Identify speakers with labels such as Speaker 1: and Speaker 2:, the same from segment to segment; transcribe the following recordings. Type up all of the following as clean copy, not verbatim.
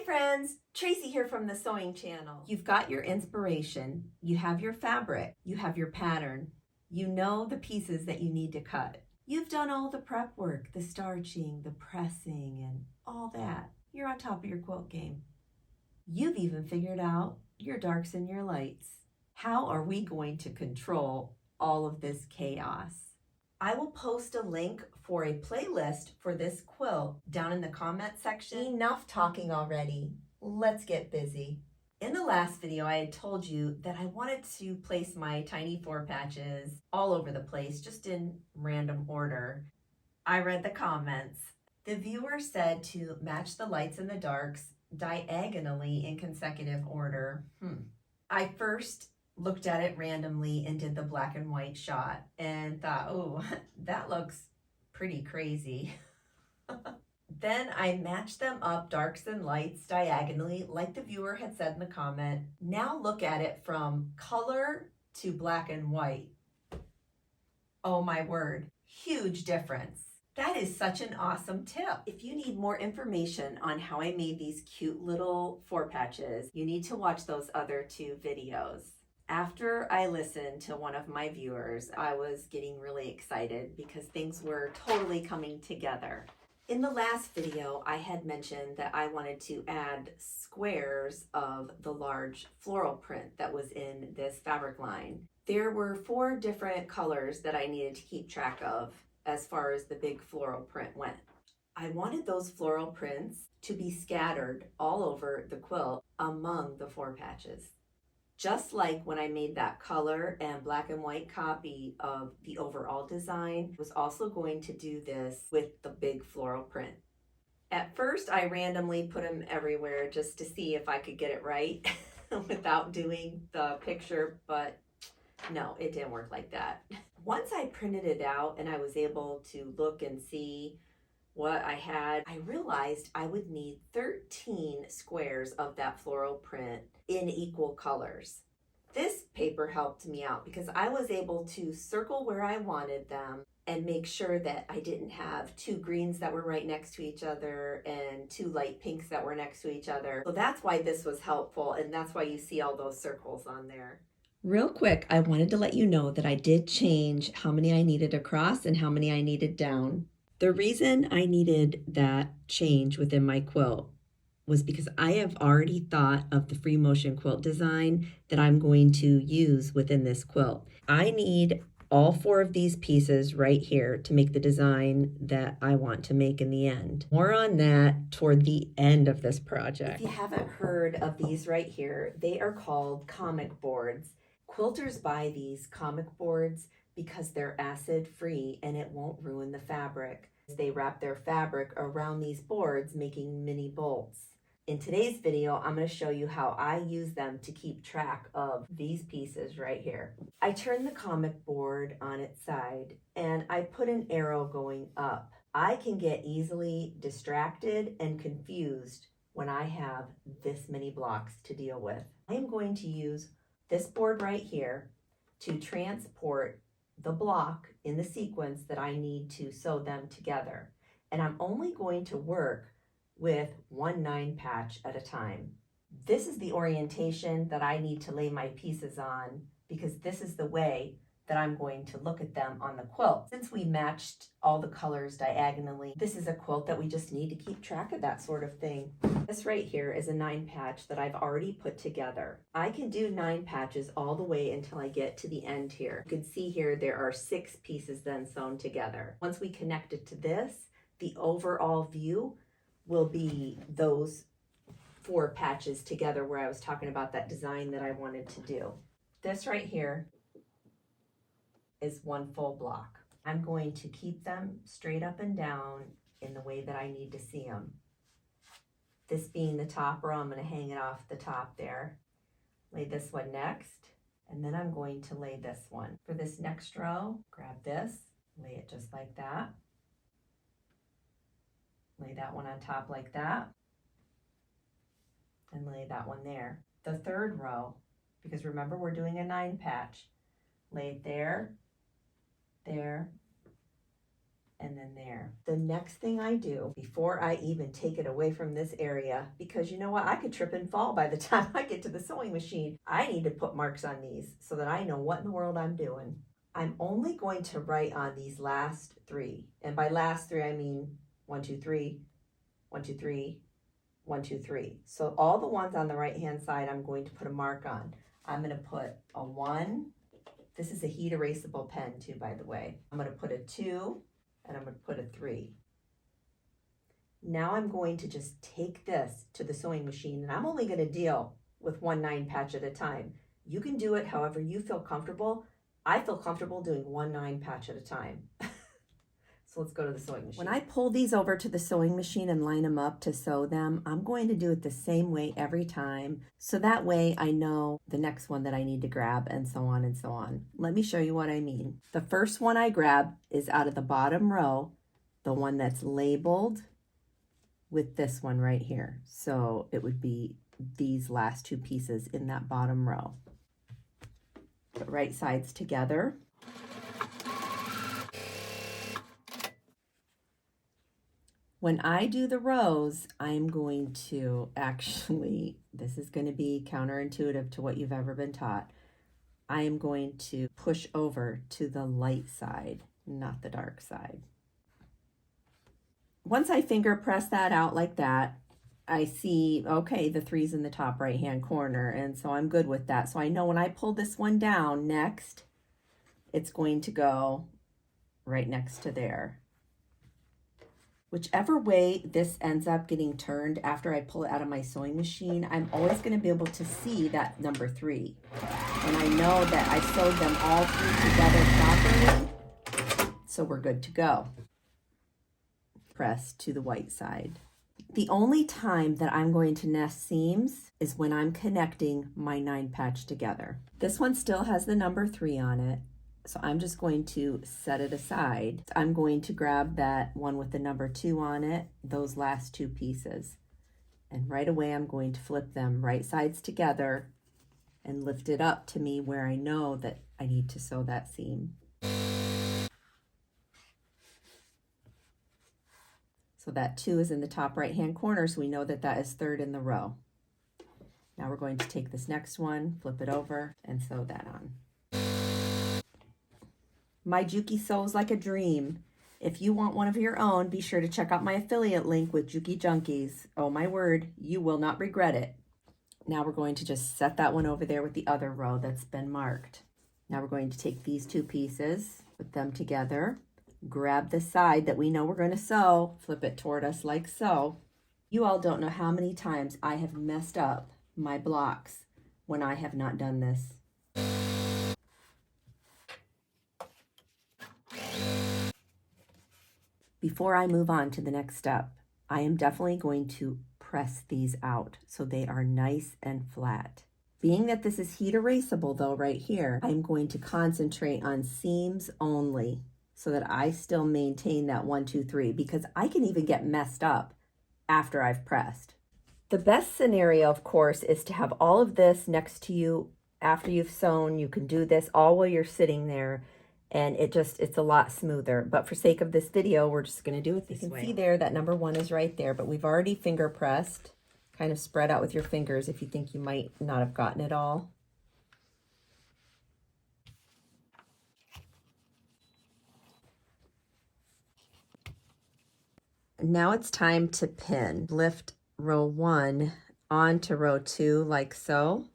Speaker 1: friends, Tracy here from the Sewing Channel. You've got your inspiration, you have your fabric, you have your pattern, you know the pieces that you need to cut. You've done all the prep work, the starching, the pressing, and all that. You're on top of your quilt game. You've even figured out your darks and your lights. How are we going to control all of this chaos? I will post a link for a playlist for this quilt down in the comment section. Enough talking already. Let's get busy. In the last video, I had told you that I wanted to place my tiny 4 patches all over the place, just in random order. I read the comments. The viewer said to match the lights and the darks diagonally in consecutive order. I first looked at it randomly and did the black and white shot and thought, oh, that looks pretty crazy. Then I matched them up, darks and lights, diagonally, like the viewer had said in the comment. Now look at it from color to black and white. Oh my word, huge difference. That is such an awesome tip. If you need more information on how I made these cute little 4 patches, you need to watch those other 2 videos. After I listened to one of my viewers, I was getting really excited because things were totally coming together. In the last video, I had mentioned that I wanted to add squares of the large floral print that was in this fabric line. There were 4 different colors that I needed to keep track of as far as the big floral print went. I wanted those floral prints to be scattered all over the quilt among the 4 patches. Just like when I made that color and black and white copy of the overall design, I was also going to do this with the big floral print. At first, I randomly put them everywhere just to see if I could get it right without doing the picture, but no, it didn't work like that. Once I printed it out and I was able to look and see what I had, I realized I would need 13 squares of that floral print in equal colors. This paper helped me out because I was able to circle where I wanted them and make sure that I didn't have 2 greens that were right next to each other and 2 light pinks that were next to each other. So that's why this was helpful, and that's why you see all those circles on there. Real quick, I wanted to let you know that I did change how many I needed across and how many I needed down. The reason I needed that change within my quilt was because I have already thought of the free motion quilt design that I'm going to use within this quilt. I need all 4 of these pieces right here to make the design that I want to make in the end. More on that toward the end of this project. If you haven't heard of these right here, they are called comic boards. Quilters buy these comic boards because they're acid free and it won't ruin the fabric. They wrap their fabric around these boards, making mini bolts. In today's video, I'm going to show you how I use them to keep track of these pieces right here. I turn the comic board on its side and I put an arrow going up. I can get easily distracted and confused when I have this many blocks to deal with. I am going to use this board right here to transport the block in the sequence that I need to sew them together. And I'm only going to work with 1 9 patch at a time. This is the orientation that I need to lay my pieces on because this is the way that I'm going to look at them on the quilt. Since we matched all the colors diagonally, this is a quilt that we just need to keep track of that sort of thing. This right here is a 9 patch that I've already put together. I can do 9 patches all the way until I get to the end here. You can see here there are 6 pieces then sewn together. Once we connect it to this, the overall view will be those 4 patches together where I was talking about that design that I wanted to do. This right here is 1 full block. I'm going to keep them straight up and down in the way that I need to see them. This being the top row, I'm going to hang it off the top there. Lay this one next, and then I'm going to lay this one. For this next row, grab this, lay it just like that. Lay that one on top like that, and lay that one there. The third row, because remember we're doing a 9 patch, lay it there, there, and then there. The next thing I do before I even take it away from this area, because you know what, I could trip and fall by the time I get to the sewing machine. I need to put marks on these so that I know what in the world I'm doing. I'm only going to write on these last three. And by last three, I mean 1, 2, 3, 1, 2, 3, 1, 2, 3. So all the ones on the right-hand side, I'm going to put a mark on. I'm going to put a 1. This is a heat erasable pen too, by the way. I'm going to put a 2, and I'm going to put a 3. Now I'm going to just take this to the sewing machine, and I'm only going to deal with 1 9 patch at a time. You can do it however you feel comfortable. I feel comfortable doing 1 9 patch at a time. So let's go to the sewing machine. When I pull these over to the sewing machine and line them up to sew them, I'm going to do it the same way every time. So that way I know the next one that I need to grab, and so on and so on. Let me show you what I mean. The first one I grab is out of the bottom row, the one that's labeled with this one right here. So it would be these last 2 pieces in that bottom row. Put right sides together. When I do the rows, I'm going to actually, this is going to be counterintuitive to what you've ever been taught. I am going to push over to the light side, not the dark side. Once I finger press that out like that, I see, okay, the 3's in the top right-hand corner, and so I'm good with that. So I know when I pull this one down next, it's going to go right next to there. Whichever way this ends up getting turned after I pull it out of my sewing machine, I'm always going to be able to see that number 3. And I know that I sewed them all 3 together properly, so we're good to go. Press to the white side. The only time that I'm going to nest seams is when I'm connecting my 9 patch together. This one still has the number 3 on it. So I'm just going to set it aside. I'm going to grab that one with the number 2 on it, those last 2 pieces. And right away I'm going to flip them right sides together and lift it up to me where I know that I need to sew that seam. So that 2 is in the top right-hand corner, so we know that that is 3rd in the row. Now we're going to take this next one, flip it over, and sew that on. My Juki sews like a dream. If you want one of your own, be sure to check out my affiliate link with Juki Junkies. Oh my word, you will not regret it. Now we're going to just set that one over there with the other row that's been marked. Now we're going to take these 2 pieces, put them together, grab the side that we know we're going to sew, flip it toward us like so. You all don't know how many times I have messed up my blocks when I have not done this. Before I move on to the next step, I am definitely going to press these out so they are nice and flat. Being that this is heat erasable though right here, I'm going to concentrate on seams only so that I still maintain that 1, 2, 3, because I can even get messed up after I've pressed. The best scenario, of course, is to have all of this next to you after you've sewn. You can do this all while you're sitting there, and it's a lot smoother. But for sake of this video, we're just going to do it this way. You can see there that number 1 is right there, but we've already finger pressed. Kind of spread out with your fingers if you think you might not have gotten it all. Now it's time to pin. Lift row 1 onto row 2 like so.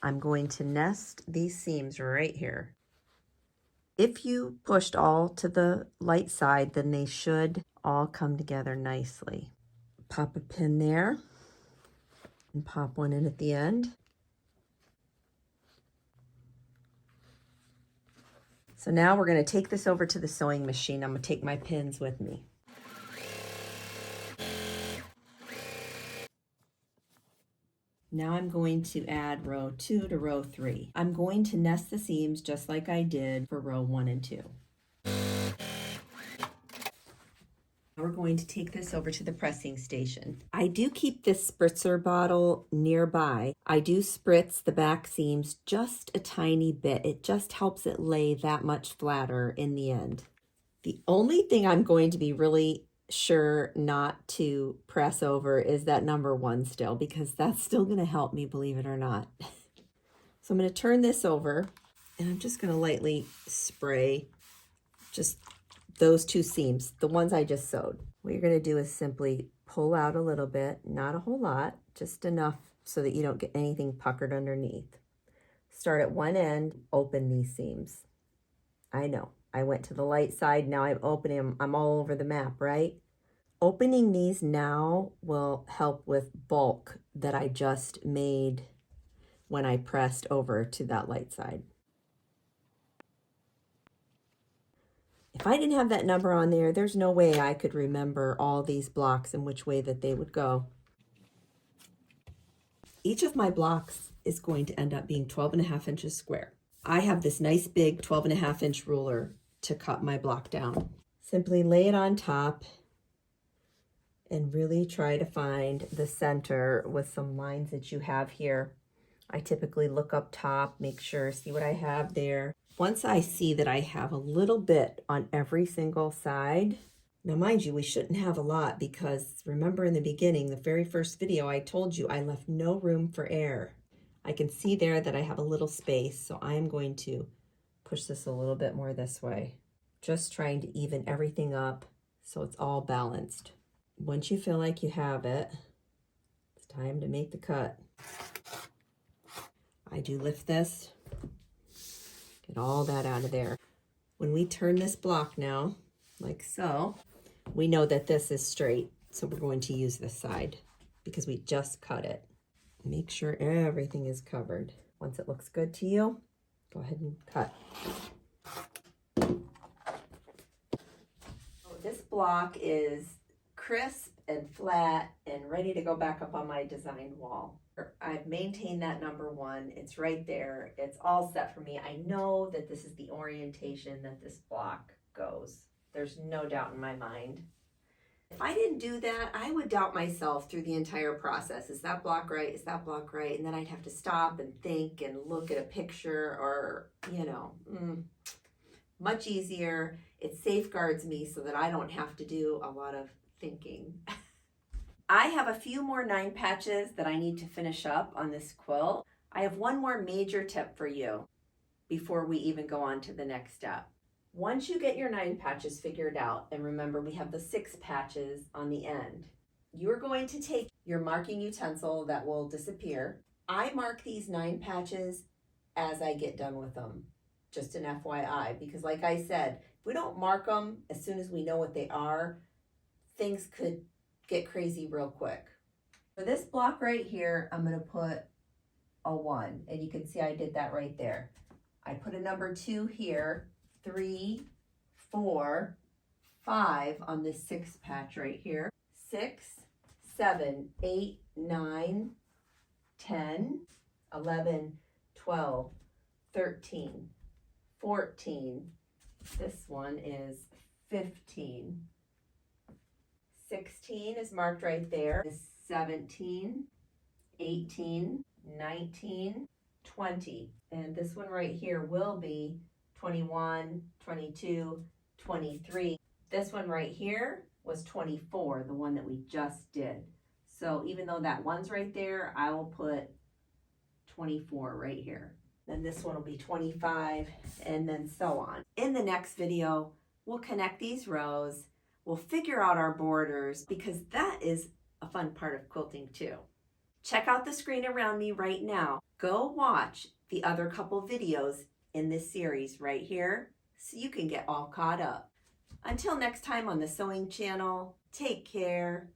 Speaker 1: I'm going to nest these seams right here. If you pushed all to the light side, then they should all come together nicely. Pop a pin there and pop one in at the end. So now we're going to take this over to the sewing machine. I'm going to take my pins with me. Now I'm going to add row 2 to row 3. I'm going to nest the seams just like I did for row 1 and 2. We're going to take this over to the pressing station. I do keep this spritzer bottle nearby. I do spritz the back seams just a tiny bit. It just helps it lay that much flatter in the end. The only thing I'm going to be really sure not to press over is that number 1 still, because that's still going to help me, believe it or not. So I'm going to turn this over, and I'm just going to lightly spray just those 2 seams, the ones I just sewed. What you're going to do is simply pull out a little bit, not a whole lot, just enough so that you don't get anything puckered underneath. Start at one end, open these seams. I know, I went to the light side, now I'm opening them, I'm all over the map, right? Opening these now will help with bulk that I just made when I pressed over to that light side. If I didn't have that number on there, there's no way I could remember all these blocks and which way that they would go. Each of my blocks is going to end up being 12.5 inches square. I have this nice big 12.5 inch ruler to cut my block down. Simply lay it on top and really try to find the center with some lines that you have here. I typically look up top, make sure, see what I have there. Once I see that I have a little bit on every single side, now mind you, we shouldn't have a lot because remember in the beginning, the very first video, I told you I left no room for air. I can see there that I have a little space, so I'm going to push this a little bit more this way. Just trying to even everything up so it's all balanced. Once you feel like you have it, it's time to make the cut. I do lift this, get all that out of there. When we turn this block now, like so, we know that this is straight, so we're going to use this side because we just cut it. Make sure everything is covered. Once it looks good to you, go ahead and cut. This block is crisp and flat and ready to go back up on my design wall. I've maintained that number 1. It's right there. It's all set for me. I know that this is the orientation that this block goes. There's no doubt in my mind. If I didn't do that, I would doubt myself through the entire process. Is that block right? Is that block right? And then I'd have to stop and think and look at a picture or, you know, much easier. It safeguards me so that I don't have to do a lot of thinking. I have a few more 9 patches that I need to finish up on this quilt. I have one more major tip for you before we even go on to the next step. Once you get your 9 patches figured out, and remember we have the 6 patches on the end, you're going to take your marking utensil that will disappear. I mark these 9 patches as I get done with them, just an FYI, because like I said, if we don't mark them as soon as we know what they are, things could get crazy real quick. For this block right here, I'm going to put a 1, and you can see I did that right there. I put a number 2 here, 3, 4, 5 on this 6 patch right here, 6, 7, 8, 9, 10, 11, 12, 13, 14, this one is 15, 16 is marked right there, 17, 18, 19, 20, and this one right here will be 21, 22, 23. This one right here was 24, the one that we just did. So even though that one's right there, I will put 24 right here. Then this one will be 25, and then so on. In the next video, we'll connect these rows, we'll figure out our borders, because that is a fun part of quilting too. Check out the screen around me right now. Go watch the other couple videos in this series right here so you can get all caught up. Until next time on the Sewing Channel, take care.